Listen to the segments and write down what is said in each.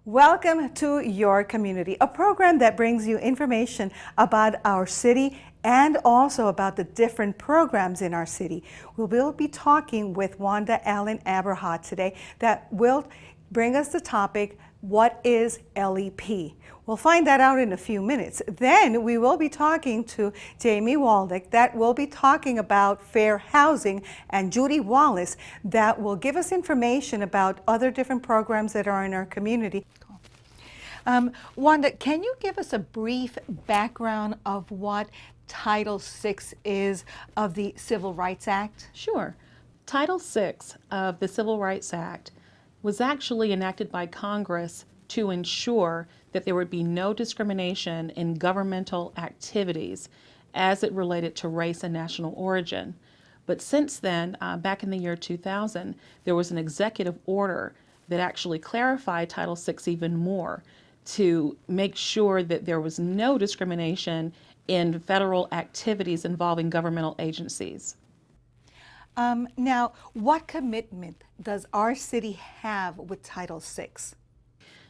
Welcome to Your Community, a program that brings you information about our city and also about the different programs in our city. We will be talking with Wanda Allen Aberhart today that will bring us the topic, what is LEP? We'll find that out in a few minutes. Then we will be talking to Jamie Waldick that will be talking about fair housing, and Judy Wallace that will give us information about other different programs that are in our community. Wanda, can you give us a brief background of what Title VI is of the Civil Rights Act? Sure. Title VI of the Civil Rights Act was actually enacted by Congress to ensure that there would be no discrimination in governmental activities as it related to race and national origin. But since then, back in the year 2000, there was an executive order that actually clarified Title VI even more to make sure that there was no discrimination in federal activities involving governmental agencies. Now, what commitment does our city have with Title VI?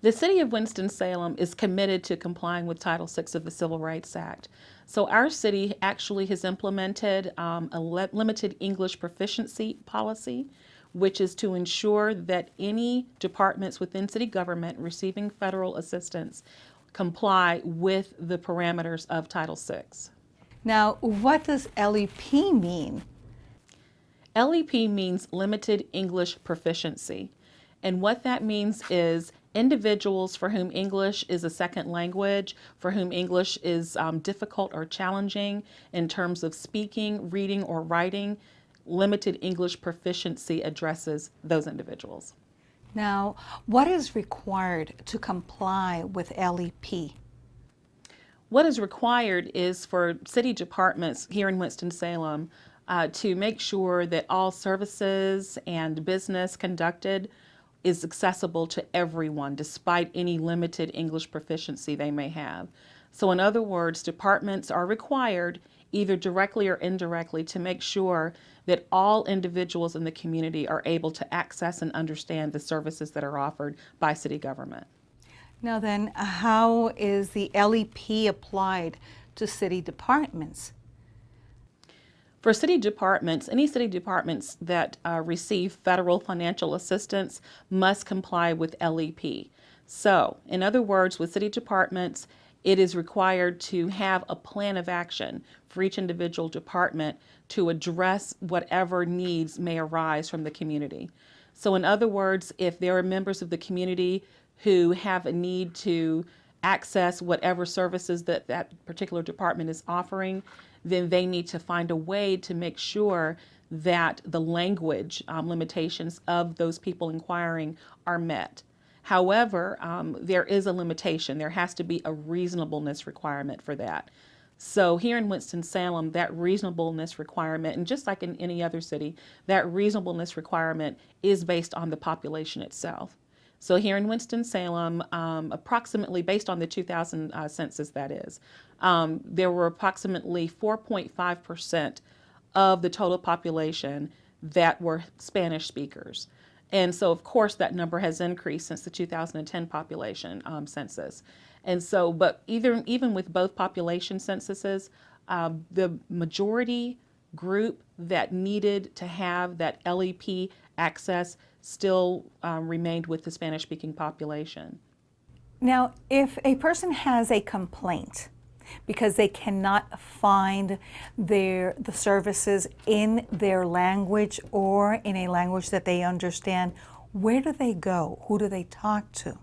The city of Winston-Salem is committed to complying with Title VI of the Civil Rights Act. So our city actually has implemented a limited English proficiency policy, which is to ensure that any departments within city government receiving federal assistance comply with the parameters of Title VI. Now, what does LEP mean? LEP means Limited English Proficiency. And what that means is individuals for whom English is a second language, for whom English is difficult or challenging in terms of speaking, reading, or writing, Limited English Proficiency addresses those individuals. Now, what is required to comply with LEP? What is required is for city departments here in Winston-Salem to make sure that all services and business conducted is accessible to everyone, despite any limited English proficiency they may have. So in other words, departments are required, either directly or indirectly, to make sure that all individuals in the community are able to access and understand the services that are offered by city government. Now then, how is the LEP applied to city departments? For city departments, any city departments that receive federal financial assistance must comply with LEP. So, in other words, with city departments, it is required to have a plan of action for each individual department to address whatever needs may arise from the community. So, in other words, if there are members of the community who have a need to access whatever services that that particular department is offering, then they need to find a way to make sure that the language limitations of those people inquiring are met. However, there is a limitation. There has to be a reasonableness requirement for that. So here in Winston-Salem, that reasonableness requirement, and just like in any other city, that reasonableness requirement is based on the population itself. So here in Winston-Salem, approximately, based on the 2000 census that is, there were approximately 4.5% of the total population that were Spanish speakers. And so, of course, that number has increased since the 2010 population census. And so, but even with both population censuses, the majority group that needed to have that LEP access still remained with the Spanish-speaking population. Now, if a person has a complaint because they cannot find the services in their language or in a language that they understand, where do they go? Who do they talk to?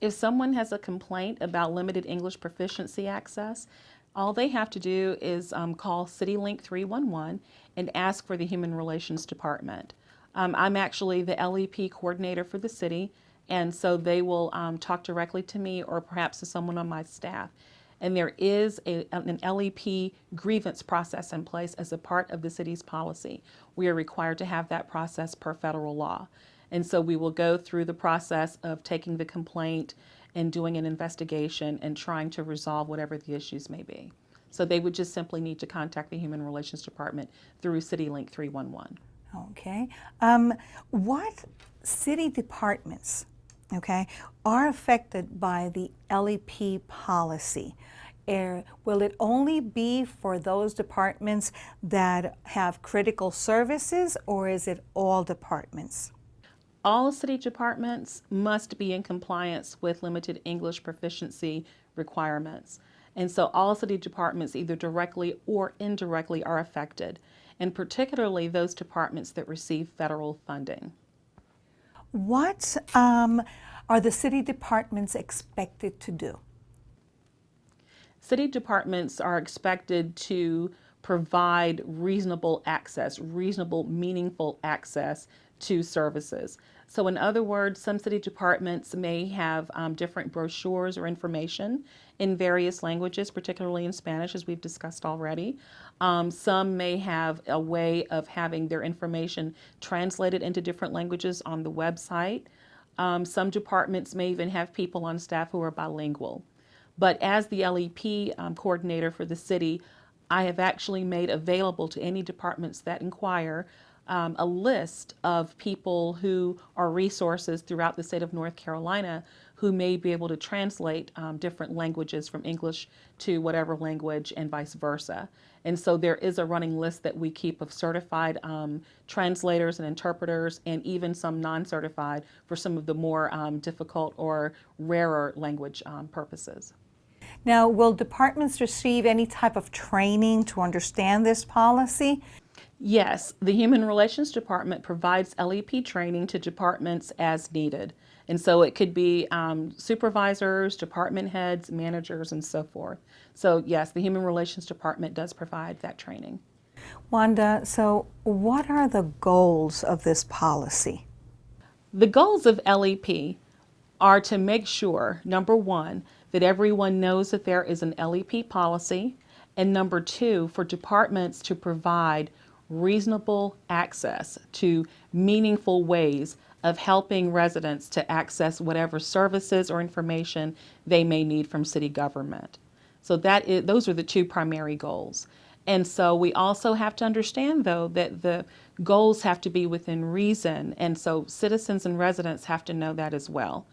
If someone has a complaint about limited English proficiency access, all they have to do is call CityLink 311 and ask for the Human Relations Department. I'm actually the LEP coordinator for the city, and so they will talk directly to me or perhaps to someone on my staff. And there is an LEP grievance process in place as a part of the city's policy. We are required to have that process per federal law. And so we will go through the process of taking the complaint and doing an investigation and trying to resolve whatever the issues may be. So they would just simply need to contact the Human Relations Department through CityLink 311. Okay. What city departments okay, are affected by the LEP policy. Will it only be for those departments that have critical services, or is it all departments? All city departments must be in compliance with limited English proficiency requirements. And so all city departments, either directly or indirectly, are affected, and particularly those departments that receive federal funding. What are the city departments expected to do? City departments are expected to provide reasonable access, reasonable, meaningful access to services. So in other words, some city departments may have different brochures or information in various languages, particularly in Spanish, as we've discussed already. Some may have a way of having their information translated into different languages on the website. Some departments may even have people on staff who are bilingual. But as the LEP coordinator for the city, I have actually made available to any departments that inquire a list of people who are resources throughout the state of North Carolina who may be able to translate different languages from English to whatever language and vice versa. And so there is a running list that we keep of certified translators and interpreters, and even some non-certified for some of the more difficult or rarer language purposes. Now, will departments receive any type of training to understand this policy? Yes, the Human Relations Department provides LEP training to departments as needed. And so it could be supervisors, department heads, managers, and so forth. So yes, the Human Relations Department does provide that training. Wanda, so what are the goals of this policy? The goals of LEP are to make sure, number one, that everyone knows that there is an LEP policy, and number two, for departments to provide reasonable access to meaningful ways of helping residents to access whatever services or information they may need from city government. So those are the two primary goals. And so we also have to understand, though, that the goals have to be within reason, and so citizens and residents have to know that as well.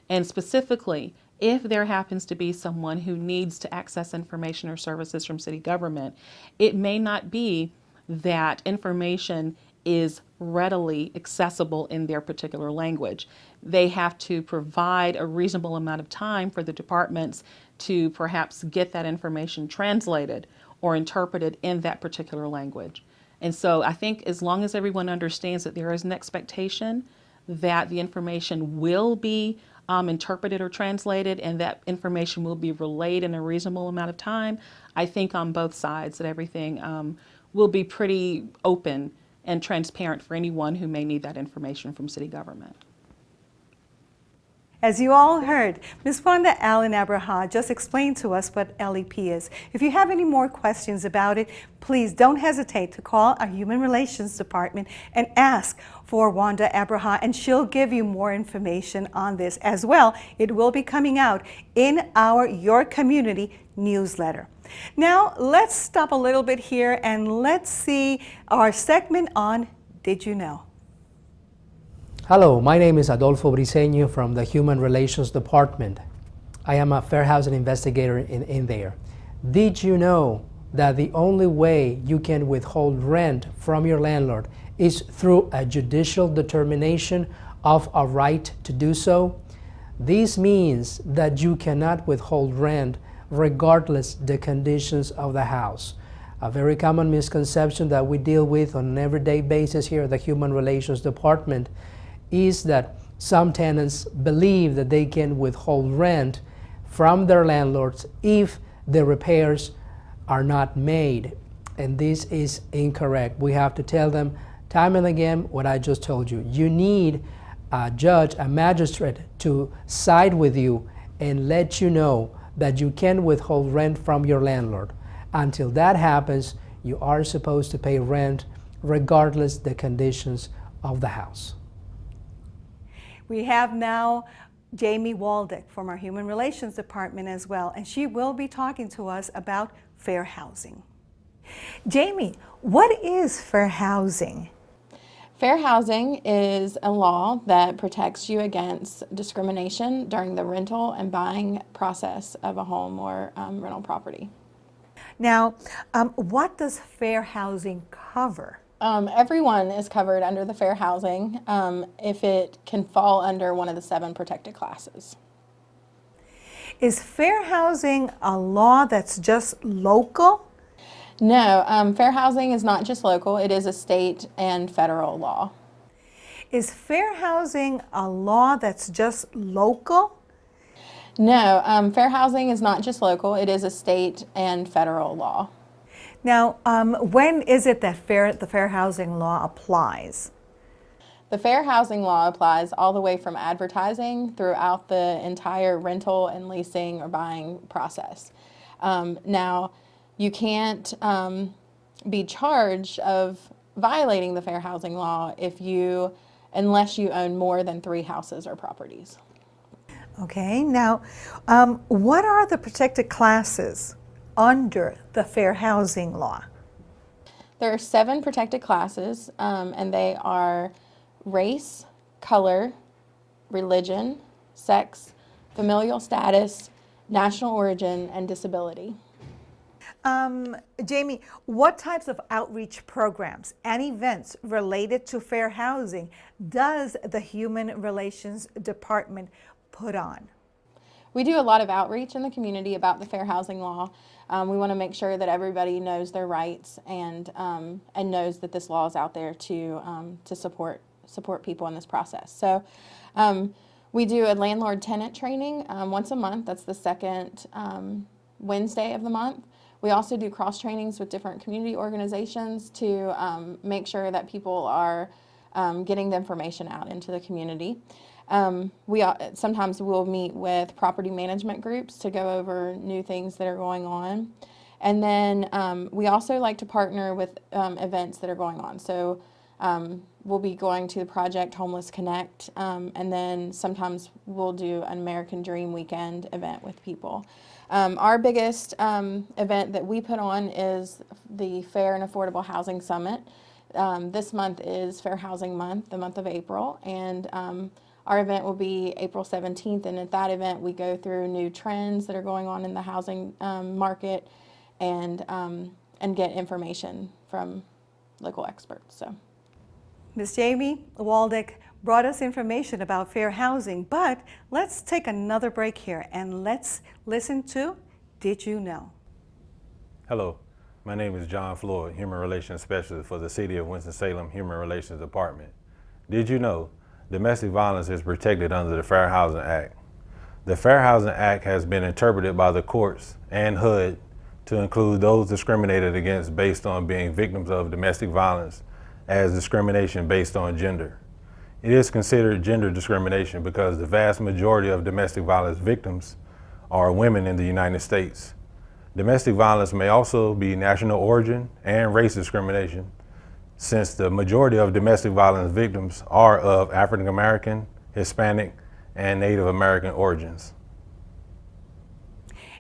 And specifically, if there happens to be someone who needs to access information or services from city government, it may not be that information is readily accessible in their particular language. They have to provide a reasonable amount of time for the departments to perhaps get that information translated or interpreted in that particular language. And so I think as long as everyone understands that there is an expectation that the information will be interpreted or translated, and that information will be relayed in a reasonable amount of time, I think on both sides that everything will be pretty open and transparent for anyone who may need that information from city government. As you all heard, Ms. Wanda Allen Abraha just explained to us what LEP is. If you have any more questions about it, please don't hesitate to call our Human Relations Department and ask for Wanda Abraha, and she'll give you more information on this as well. It will be coming out in our Your Community newsletter. Now, let's stop a little bit here and let's see our segment on Did You Know? Hello, my name is Adolfo Briceño from the Human Relations Department. I am a fair housing investigator in there. Did you know that the only way you can withhold rent from your landlord is through a judicial determination of a right to do so? This means that you cannot withhold rent regardless the conditions of the house. A very common misconception that we deal with on an everyday basis here at the Human Relations Department is that some tenants believe that they can withhold rent from their landlords if the repairs are not made. And this is incorrect. We have to tell them time and again what I just told you. You need a judge, a magistrate to side with you and let you know that you can withhold rent from your landlord. Until that happens, you are supposed to pay rent regardless the conditions of the house. We have now Jamie Waldick from our Human Relations Department as well, and she will be talking to us about fair housing. Jamie, what is fair housing? Fair housing is a law that protects you against discrimination during the rental and buying process of a home or rental property. Now, what does fair housing cover? Everyone is covered under the fair housing if it can fall under one of the 7 protected classes. Is fair housing a law that's just local? No, fair housing is not just local, it is a state and federal law. Is fair housing a law that's just local? No, fair housing is not just local, it is a state and federal law. Now, when is it that the fair housing law applies? The fair housing law applies all the way from advertising throughout the entire rental and leasing or buying process. Now, you can't be charged of violating the fair housing law unless you own more than 3 houses or properties. Okay, now, what are the protected classes under the fair housing law? There are 7 protected classes, and they are race, color, religion, sex, familial status, national origin, and disability. Jamie, what types of outreach programs and events related to fair housing does the Human Relations Department put on? We do a lot of outreach in the community about the fair housing law. We want to make sure that everybody knows their rights and knows that this law is out there to support people in this process. So we do a landlord-tenant training once a month. That's the second Wednesday of the month. We also do cross trainings with different community organizations to make sure that people are getting the information out into the community. Sometimes we'll meet with property management groups to go over new things that are going on. And then we also like to partner with events that are going on. So we'll be going to the Project Homeless Connect, and then sometimes we'll do an American Dream Weekend event with people. Our biggest event that we put on is the Fair and Affordable Housing Summit. This month is Fair Housing Month, the month of April, and our event will be April 17th, and at that event we go through new trends that are going on in the housing market and get information from local experts. So, Ms. Jamie Waldeck brought us information about fair housing, but let's take another break here and let's listen to Did You Know? Hello, my name is John Floyd, Human Relations Specialist for the City of Winston-Salem Human Relations Department. Did you know domestic violence is protected under the Fair Housing Act? The Fair Housing Act has been interpreted by the courts and HUD to include those discriminated against based on being victims of domestic violence as discrimination based on gender. It is considered gender discrimination because the vast majority of domestic violence victims are women in the United States. Domestic violence may also be national origin and race discrimination, since the majority of domestic violence victims are of African American, Hispanic, and Native American origins.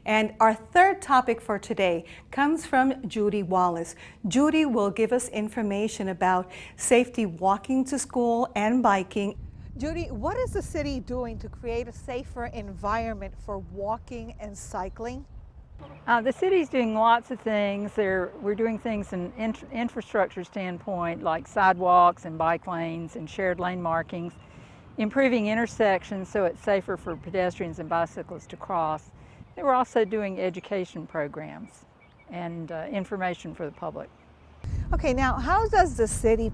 And our third topic for today comes from Judy Wallace. Judy will give us information about safety walking to school and biking. Judy, what is the city doing to create a safer environment for walking and cycling? The city's doing lots of things. We're doing things in infrastructure standpoint, like sidewalks and bike lanes and shared lane markings, improving intersections so it's safer for pedestrians and bicyclists to cross. We're also doing education programs and information for the public. Okay, now how does the city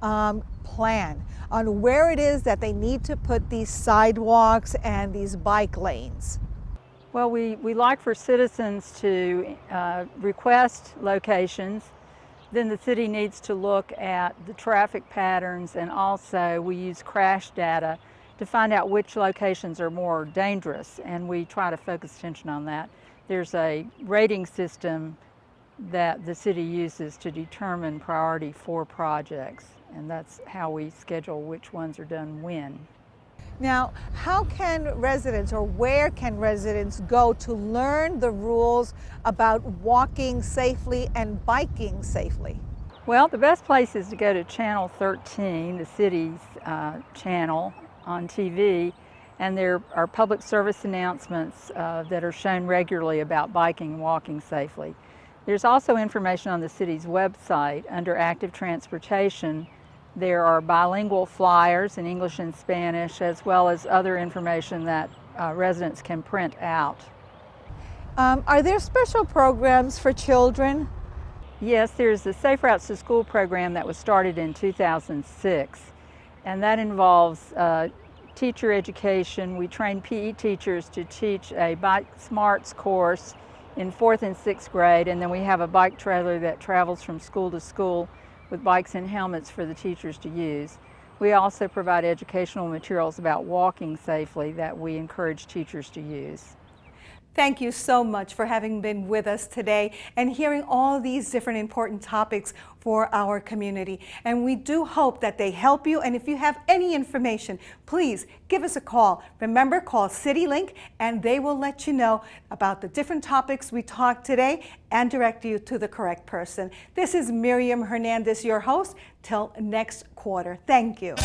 plan on where it is that they need to put these sidewalks and these bike lanes? Well, we like for citizens to request locations. Then the city needs to look at the traffic patterns, and also we use crash data to find out which locations are more dangerous, and we try to focus attention on that. There's a rating system that the city uses to determine priority for projects, and that's how we schedule which ones are done when. Now, how can residents, or where can residents go to learn the rules about walking safely and biking safely? Well, the best place is to go to Channel 13, the city's channel on TV, and there are public service announcements that are shown regularly about biking and walking safely. There's also information on the city's website under active transportation. There are bilingual flyers in English and Spanish, as well as other information that residents can print out. Are there special programs for children? Yes, there's the Safe Routes to School program that was started in 2006, and that involves teacher education. We train PE teachers to teach a Bike Smarts course in 4th and 6th grade, and then we have a bike trailer that travels from school to school with bikes and helmets for the teachers to use. We also provide educational materials about walking safely that we encourage teachers to use. Thank you so much for having been with us today and hearing all these different important topics for our community. And we do hope that they help you. And if you have any information, please give us a call. Remember, call CityLink and they will let you know about the different topics we talked today and direct you to the correct person. This is Miriam Hernandez, your host. Till next quarter. Thank you.